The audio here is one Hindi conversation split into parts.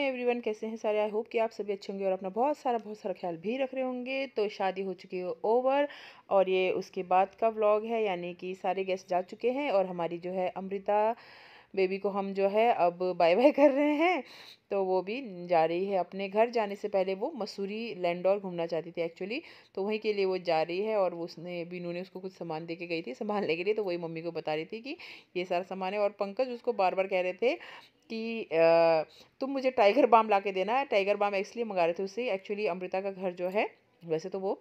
हाय एवरीवन, कैसे हैं सारे। आई होप कि आप सभी अच्छे होंगे और अपना बहुत सारा ख्याल भी रख रहे होंगे। तो शादी हो चुकी है ओवर और ये उसके बाद का व्लॉग है, यानी कि सारे गेस्ट जा चुके हैं और हमारी जो है अमृता बेबी को हम जो है अब बाय बाय कर रहे हैं। तो वो भी जा रही है अपने घर। जाने से पहले वो मसूरी लैंडोर घूमना चाहती थी एक्चुअली, तो वहीं के लिए वो जा रही है। और उसने बीनू ने उसको कुछ सामान दे के गई थी संभालने के लिए, तो वही मम्मी को बता रही थी कि ये सारा सामान है। और पंकज उसको बार बार कह रहे थे कि तुम मुझे टाइगर बाम ला के देना है। टाइगर बाम इसलिए मंगा रहे थे उससे। एक्चुअली अमृता का घर जो है, वैसे तो वो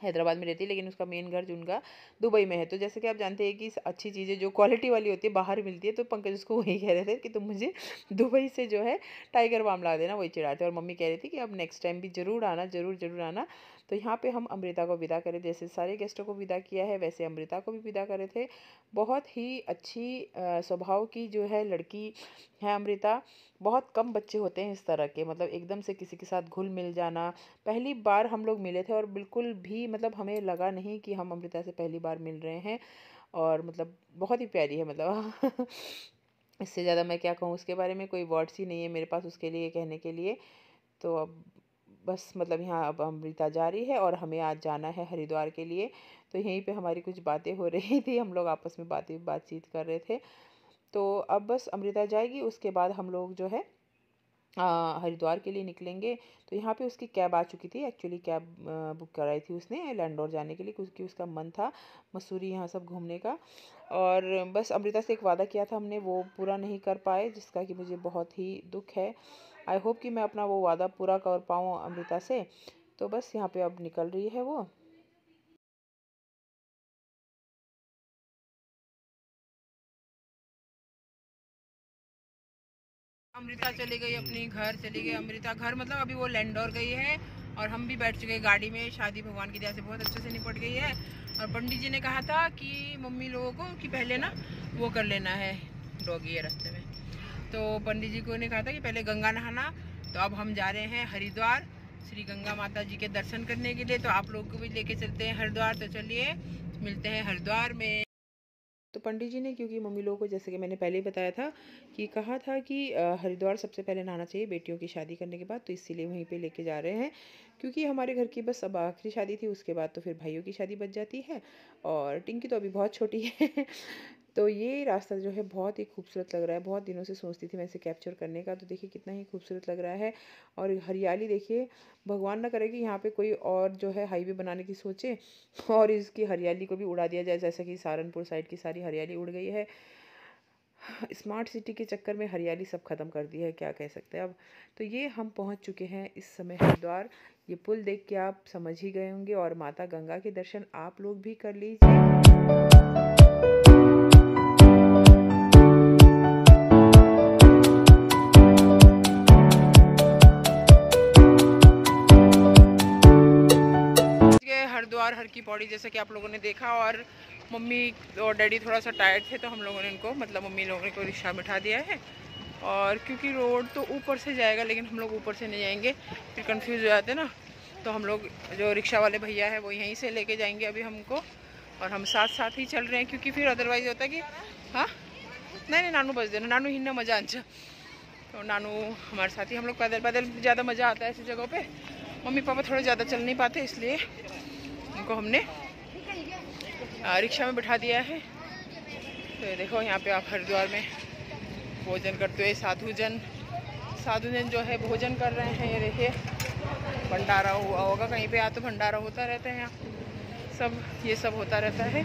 हैदराबाद में रहती है, लेकिन उसका मेन घर जो उनका दुबई में है। तो जैसे कि आप जानते हैं कि अच्छी चीज़ें जो क्वालिटी वाली होती है बाहर मिलती है, तो पंकज उसको वही कह रहे थे कि तुम मुझे दुबई से जो है टाइगर बाम ला देना, वही चिढ़ाते। और मम्मी कह रही थी कि अब नेक्स्ट टाइम भी ज़रूर आना, ज़रूर आना। तो यहाँ पे हम अमृता को विदा करें, जैसे सारे गेस्टों को विदा किया है वैसे अमृता को भी विदा करे थे। बहुत ही अच्छी स्वभाव की जो है लड़की है अमृता। बहुत कम बच्चे होते हैं इस तरह के, मतलब एकदम से किसी के साथ घुल मिल जाना। पहली बार हम लोग मिले थे और बिल्कुल भी मतलब हमें लगा नहीं कि हम अमृता से पहली बार मिल रहे हैं। और मतलब बहुत ही प्यारी है, मतलब इससे ज़्यादा मैं क्या कहूँ उसके बारे में, कोई वर्ड्स ही नहीं है मेरे पास उसके लिए कहने के लिए। तो अब बस मतलब यहाँ अब अमृता जा रही है और हमें आज जाना है हरिद्वार के लिए। तो यहीं पे हमारी कुछ बातें हो रही थी, हम लोग आपस में बातचीत कर रहे थे। तो अब बस अमृता जाएगी, उसके बाद हम लोग जो है हरिद्वार के लिए निकलेंगे। तो यहाँ पे उसकी कैब आ चुकी थी, एक्चुअली कैब बुक कराई थी उसने लैंडोर जाने के लिए, क्योंकि उसका मन था मसूरी यहाँ सब घूमने का। और बस अमृता से एक वादा किया था हमने, वो पूरा नहीं कर पाए, जिसका कि मुझे बहुत ही दुख है। आई होप कि मैं अपना वो वादा पूरा कर पाऊँ अमृता से। तो बस यहाँ पे अब निकल रही है वो। अमृता चली गई अपनी घर, चली गई अमृता घर, मतलब अभी वो लैंडोर गई है और हम भी बैठ चुके हैं गाड़ी में। शादी भगवान की दया से बहुत अच्छे से निपट गई है। और पंडित जी ने कहा था कि मम्मी लोगों को कि पहले ना वो कर लेना है, डॉगी है रास्ते में। तो पंडित जी को ने कहा था कि पहले गंगा नहाना। तो अब हम जा रहे हैं हरिद्वार श्री गंगा माता जी के दर्शन करने के लिए। तो आप लोग को भी लेके चलते हैं हरिद्वार। तो चलिए मिलते हैं हरिद्वार में। तो पंडित जी ने, क्योंकि मम्मी लोगों को जैसे कि मैंने पहले ही बताया था कि कहा था कि हरिद्वार सबसे पहले नहाना चाहिए बेटियों की शादी करने के बाद, तो इसीलिए वहीं पे लेके जा रहे हैं। क्योंकि हमारे घर की बस अब आखिरी शादी थी, उसके बाद तो फिर भाइयों की शादी बच जाती है और टिंकी तो अभी बहुत छोटी है। तो ये रास्ता जो है बहुत ही खूबसूरत लग रहा है। बहुत दिनों से सोचती थी मैं इसे कैप्चर करने का, तो देखिए कितना ही खूबसूरत लग रहा है। और हरियाली देखिए, भगवान ना करे कि यहाँ पे कोई और जो है हाईवे बनाने की सोचे और इसकी हरियाली को भी उड़ा दिया जाए, जैसा कि सहारनपुर साइड की सारी हरियाली उड़ गई है। स्मार्ट सिटी के चक्कर में हरियाली सब खत्म कर दी है, क्या कह सकते हैं अब। तो ये हम पहुंच चुके हैं इस समय हरिद्वार। ये पुल देख के आप समझ ही गए होंगे और माता गंगा के दर्शन आप लोग भी कर लीजिए। हरिद्वार हर की पौड़ी जैसा कि आप लोगों ने देखा। और मम्मी और डैडी थोड़ा सा टायर्ड थे, तो हम लोगों ने इनको, मतलब मम्मी लोगों ने को रिक्शा में बिठा दिया है। और क्योंकि रोड तो ऊपर से जाएगा, लेकिन हम लोग ऊपर से नहीं जाएंगे, फिर कंफ्यूज हो जाते ना। तो हम लोग जो रिक्शा वाले भैया है वो यहीं से लेके जाएंगे अभी हमको। और हम साथ साथ ही चल रहे हैं, क्योंकि फिर अदरवाइज होता है कि हाँ नहीं नानू बस देना, नानू हिन्ना मज़ा अच्छा। तो नानू हमारे साथ ही, हम लोग पैदल पैदल ज़्यादा मज़ा आता है ऐसी जगहों पर। मम्मी पापा थोड़ा ज़्यादा चल नहीं पाते, इसलिए उनको हमने रिक्शा में बिठा दिया है। तो ये देखो यहाँ पे आप हरिद्वार में भोजन करते हुए साधुजन जो है भोजन कर रहे हैं। ये देखिए भंडारा हुआ होगा कहीं पे, तो भंडारा होता रहता है यहाँ, सब ये सब होता रहता है।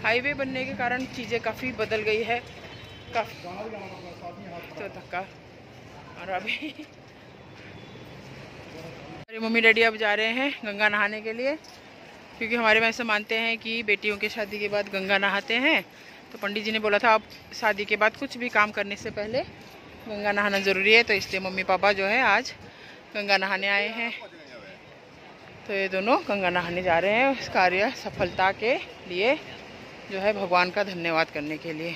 हाईवे बनने के कारण चीज़ें काफ़ी बदल गई है, काफ़ी तो धक्का। और अभी मेरे मम्मी डैडी अब जा रहे हैं गंगा नहाने के लिए, क्योंकि हमारे में ऐसा मानते हैं कि बेटियों की शादी के बाद गंगा नहाते हैं। तो पंडित जी ने बोला था अब शादी के बाद कुछ भी काम करने से पहले गंगा नहाना ज़रूरी है, तो इसलिए मम्मी पापा जो है आज गंगा नहाने आए हैं। तो ये दोनों गंगा नहाने जा रहे हैं इस कार्य सफलता के लिए, जो है भगवान का धन्यवाद करने के लिए।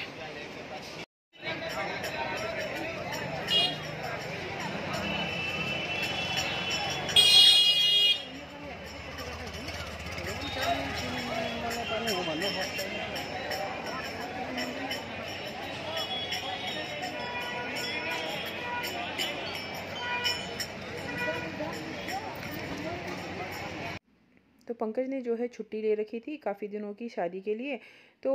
पंकज ने जो है छुट्टी ले रखी थी काफ़ी दिनों की शादी के लिए, तो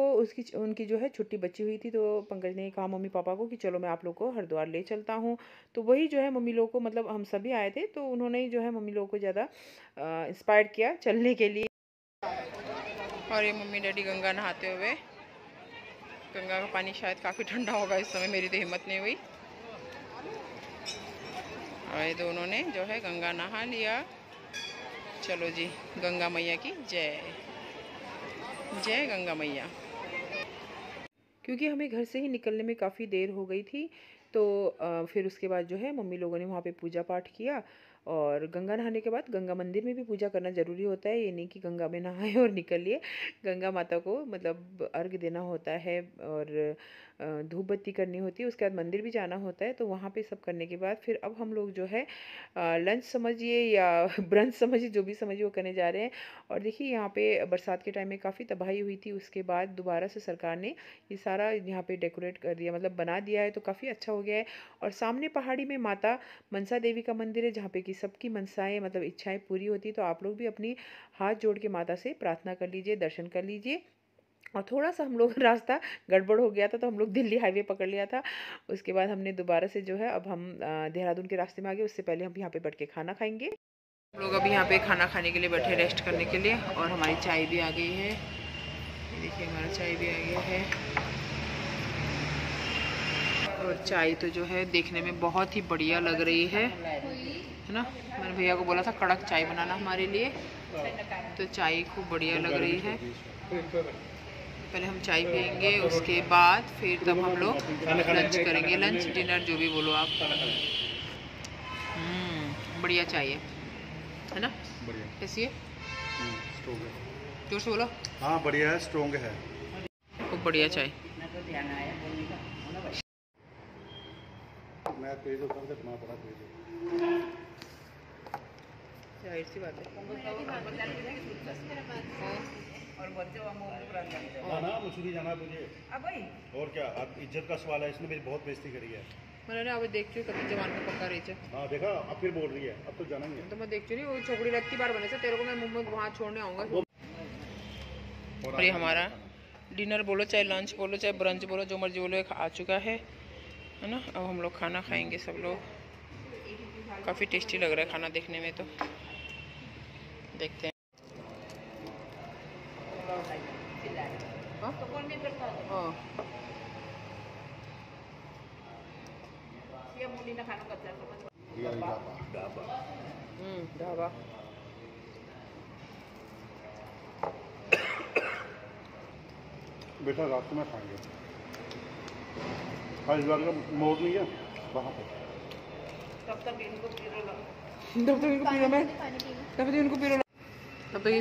उनकी जो है छुट्टी बची हुई थी। तो पंकज ने कहा मम्मी पापा को कि चलो मैं आप लोग को हरिद्वार ले चलता हूँ। तो वही जो है मम्मी लोग को, मतलब हम सभी आए थे तो उन्होंने ही जो है मम्मी लोग को ज़्यादा इंस्पायर किया चलने के लिए। और ये मम्मी डैडी गंगा नहाते हुए, गंगा का पानी शायद काफ़ी ठंडा होगा इस समय, मेरी तो हिम्मत नहीं हुई। और ये दोनों ने जो है गंगा नहा लिया। चलो जी, गंगा मैया की जय जय गंगा मैया। क्योंकि हमें घर से ही निकलने में काफ़ी देर हो गई थी, तो फिर उसके बाद जो है मम्मी लोगों ने वहाँ पे पूजा पाठ किया। और गंगा नहाने के बाद गंगा मंदिर में भी पूजा करना ज़रूरी होता है, ये नहीं कि गंगा में नहाए और निकलिए। गंगा माता को मतलब अर्घ देना होता है और धूप बत्ती करनी होती है, उसके बाद मंदिर भी जाना होता है। तो वहाँ पे सब करने के बाद फिर अब हम लोग जो है लंच समझिए या ब्रंच समझिए, जो भी समझिए वो करने जा रहे हैं। और देखिए यहाँ पे बरसात के टाइम में काफ़ी तबाही हुई थी, उसके बाद दोबारा से सरकार ने ये सारा यहाँ पे डेकोरेट कर दिया, मतलब बना दिया है, तो काफ़ी अच्छा हो गया है। और सामने पहाड़ी में माता मनसा देवी का मंदिर है, जहाँ पे कि सबकी मनसाएं मतलब इच्छाएं पूरी होती है। तो आप लोग भी अपनी हाथ जोड़ के माता से प्रार्थना कर लीजिए, दर्शन कर लीजिए। और थोड़ा सा हम लोग रास्ता गड़बड़ हो गया था, तो हम लोग दिल्ली हाईवे पकड़ लिया था। उसके बाद हमने दोबारा से जो है अब हम देहरादून के रास्ते में आ गए। उससे पहले हम यहाँ पे बैठ के खाना खाएंगे। हम लोग अभी यहाँ पे खाना खाने के लिए बैठे, रेस्ट करने के लिए। और हमारी चाय भी आ गई है, देखिए हमारा चाय भी आ गया है। और चाय तो जो है देखने में बहुत ही बढ़िया लग रही है ना। मैंने भैया को बोला था कड़क चाय बनाना हमारे लिए, तो चाय खूब बढ़िया लग रही है। पहले हम चाय पियेंगे, उसके बाद फिर तब हम लोग लंच करेंगे, लंच डिनर जो भी बोलो आप। बढ़िया चाय है ना, कैसी है? जोर से बोलो। हाँ बढ़िया है, स्ट्रॉन्ग है, खूब बढ़िया चाय। मैं तेज होता हूँ तो बड़ा तेज जाहिर सी बात है। ना मसूरी जाना मुझे, और क्या अब इज्जत का सवाल है, इसने मेरी बहुत बेइज्जती करी है। मैंने अब देख चुकी कभी जवान का पक्का रही है। हाँ देखा, अब फिर बोल रही है, अब तो जाना ही है। तो मैं देख चुकी वो छोकरी रखती बार बने से तेरे को मैं मुंबई वहाँ छोड़ने आऊँगा। और ये हमारा डिनर बोलो चाहे लंच बोलो चाहे ब्रंच बोलो, जो मर्जी बोलो, आ चुका है ना। अब हम लोग खाना खाएंगे सब लोग। काफ़ी टेस्टी लग रहा है खाना देखने में, तो देखते हैं। ढाबा बेटा रात में खाएंगे, हरिद्वार का मोड़ नहीं है वहाँ पर। तब तक इनको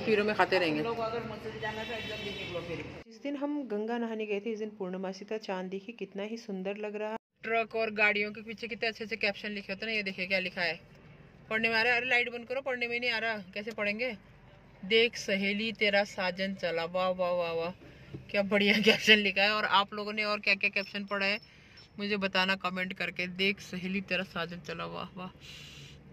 पीरो में खाते रहेंगे। जिस दिन हम गंगा नहाने गए थे, इस दिन पूर्णमासी था, चांद देखिए कितना ही सुंदर लग रहा है। ट्रक और गाड़ियों के पीछे कितने अच्छे अच्छे कैप्शन लिखे होते हैं ना। ये देखिए क्या लिखा है, पढ़ने में आ रहा है। अरे लाइट बंद करो, पढ़ने में नहीं आ रहा, कैसे पढ़ेंगे। देख सहेली तेरा साजन चला, वाह वाह वाह वाह, क्या बढ़िया कैप्शन लिखा है। और आप लोगों ने और क्या क्या कैप्शन पढ़ा है मुझे बताना कमेंट करके। देख सहेली तेरा साजन चला, वाह वाह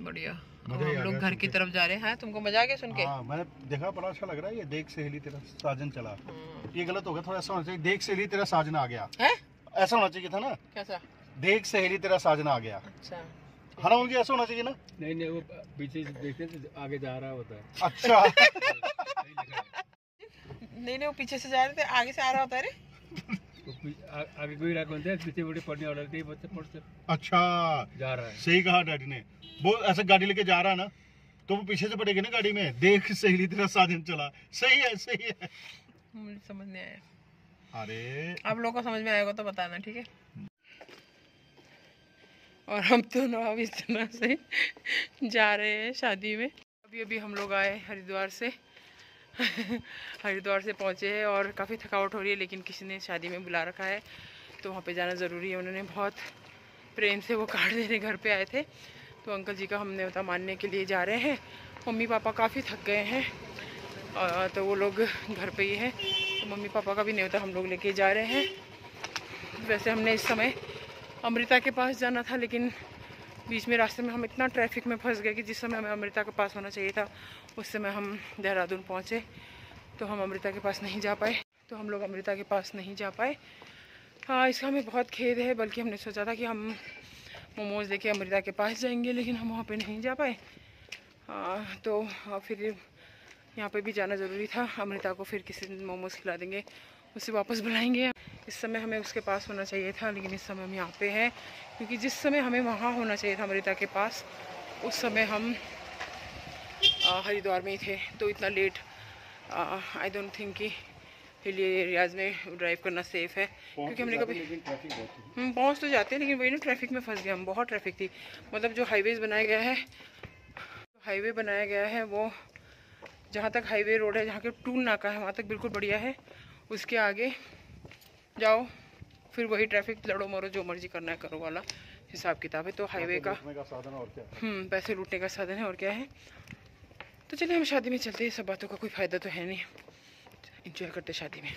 बढ़िया। अब हम लोग घर की तरफ जा रहे हैं। तुमको मजा आ गया सुन के? हाँ, मैंने देखा, बड़ा अच्छा लग रहा है ये। देख सहेली तेरा साजन चला, ये गलत हो गया, थोड़ा ऐसा होना चाहिए, देख सहेली तेरा साजन आ गया है, ऐसा होना चाहिए था ना। कैसा? देख सहेली तेरा साजन आ गया। अच्छा है ना, मुझे ऐसा होना चाहिए ना। नहीं नहीं, वो पीछे से देखते तो आगे जा रहा होता है। अच्छा नहीं वो पीछे से जा रहे थे, आगे से आ रहा होता है। आगे कोई रहा होता है, पीछे बड़े पढ़ने वाले थे, बच्चे पढ़ते। अच्छा जा रहा है, सही कहा डैडी ने। वो ऐसे गाड़ी लेके जा रहा है ना, तो वो पीछे से पड़ेगी ना गाड़ी में, देख सहेली तेरा साजन चला। सही है सही है, मुझे समझ नहीं आया। अरे आप लोगों को समझ में आएगा तो बताना, ठीक है। और हम तो ना अब इस तरह से जा रहे हैं शादी में। अभी अभी हम लोग आए हरिद्वार से हरिद्वार से पहुँचे हैं और काफ़ी थकावट हो रही है, लेकिन किसी ने शादी में बुला रखा है तो वहाँ पे जाना ज़रूरी है। उन्होंने बहुत प्रेम से वो कार्ड देने घर पे आए थे, तो अंकल जी का हम न्योता मानने के लिए जा रहे हैं। मम्मी पापा काफ़ी थक गए हैं, तो वो लोग घर पे ही हैं, तो मम्मी पापा का भी न्योता हम लोग लेके जा रहे हैं। वैसे हमने इस समय अमृता के पास जाना था, लेकिन बीच में रास्ते में हम इतना ट्रैफिक में फंस गए कि जिस समय हमें अमृता के पास होना चाहिए था उस समय हम देहरादून पहुँचे, तो हम अमृता के पास नहीं जा पाए। हाँ, इसका हमें बहुत खेद है, बल्कि हमने सोचा था कि हम मोमोज़ लेके अमृता के पास जाएंगे, लेकिन हम वहाँ पे नहीं जा पाए। तो फिर यहाँ पे भी जाना ज़रूरी था। अमृता को फिर किसी दिन मोमोज़ खिला देंगे, उसे वापस बुलाएंगे। इस समय हमें उसके पास होना चाहिए था, लेकिन इस समय हम यहाँ पे हैं, क्योंकि जिस समय हमें वहाँ होना चाहिए था अमृता के पास, उस समय हम हरिद्वार में ही थे। तो इतना लेट आई डोंट थिंक कि हिली एरियाज़ में ड्राइव करना सेफ़ है, क्योंकि हमने कभी पहुँच तो जाते हैं, लेकिन वही ना ट्रैफिक में फंस गया हम। बहुत ट्रैफिक थी। मतलब जो हाईवे बनाया गया है वो जहाँ तक हाईवे रोड है, जहाँ के टूल नाका है, वहाँ तक बिल्कुल बढ़िया है। उसके आगे जाओ फिर वही ट्रैफिक, लड़ो मरो जो मर्जी करना है करो वाला हिसाब किताब है। तो हाईवे का साधन और क्या, पैसे लूटने का साधन है और क्या है। तो चलिए हम शादी में चलते हैं। सब बातों का कोई फ़ायदा तो है नहीं, एंजॉय करते शादी में।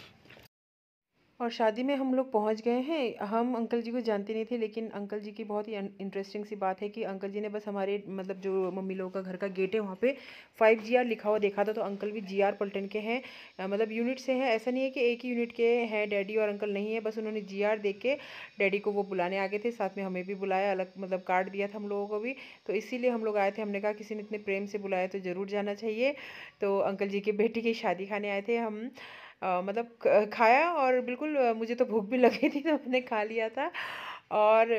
और शादी में हम लोग पहुंच गए हैं। हम अंकल जी को जानते नहीं थे, लेकिन अंकल जी की बहुत ही इंटरेस्टिंग सी बात है कि अंकल जी ने बस हमारे मतलब जो मम्मी लोगों का घर का गेट है वहाँ पे 5GR लिखा हुआ देखा था। तो अंकल भी GR पलटन के हैं, मतलब यूनिट से हैं। ऐसा नहीं है कि एक ही यूनिट के हैं डैडी और अंकल, नहीं है। बस उन्होंने GR देख के डैडी को वो बुलाने आ गए थे, साथ में हमें भी बुलाया, अलग मतलब कार्ड दिया था हम लोगों को भी। तो इसीलिए हम लोग आए थे। हमने कहा किसी ने इतने प्रेम से बुलाया तो ज़रूर जाना चाहिए। तो अंकल जी की बेटी की शादी खाने आए थे हम। मतलब खाया, और बिल्कुल मुझे तो भूख भी लगी थी तो मैंने खा लिया था। और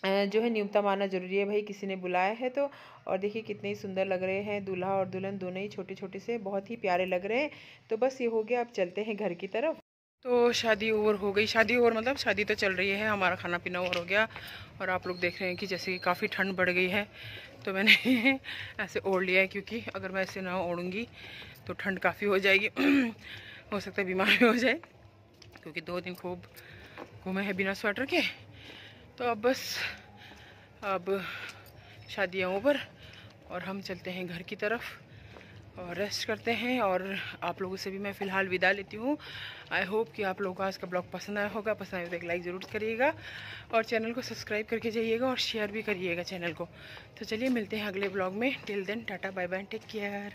जो है न्योता मारना ज़रूरी है भाई, किसी ने बुलाया है तो। और देखिए कितने ही सुंदर लग रहे हैं, दूल्हा और दुल्हन दोनों ही छोटे छोटे से, बहुत ही प्यारे लग रहे हैं। तो बस ये हो गया, अब चलते हैं घर की तरफ। तो शादी ओवर हो गई, शादी ओवर मतलब शादी तो चल रही है, हमारा खाना पीना ओवर हो गया। और आप लोग देख रहे हैं कि जैसे कि काफ़ी ठंड बढ़ गई है, तो मैंने ऐसे ओढ़ लिया है, क्योंकि अगर मैं ऐसे ना ओढ़ूँगी तो ठंड काफ़ी हो जाएगी। हो सकता है बीमार भी हो जाए, क्योंकि 2 दिन खूब घूमे हैं बिना स्वेटर के। तो अब शादियाँ ओवर और हम चलते हैं घर की तरफ और रेस्ट करते हैं। और आप लोगों से भी मैं फ़िलहाल विदा लेती हूँ। आई होप कि आप लोगों को आज का ब्लॉग पसंद आया होगा। पसंद आए तो एक लाइक ज़रूर करिएगा और चैनल को सब्सक्राइब करके जाइएगा और शेयर भी करिएगा चैनल को। तो चलिए मिलते हैं अगले ब्लॉग में। Till then tata bye bye, take care.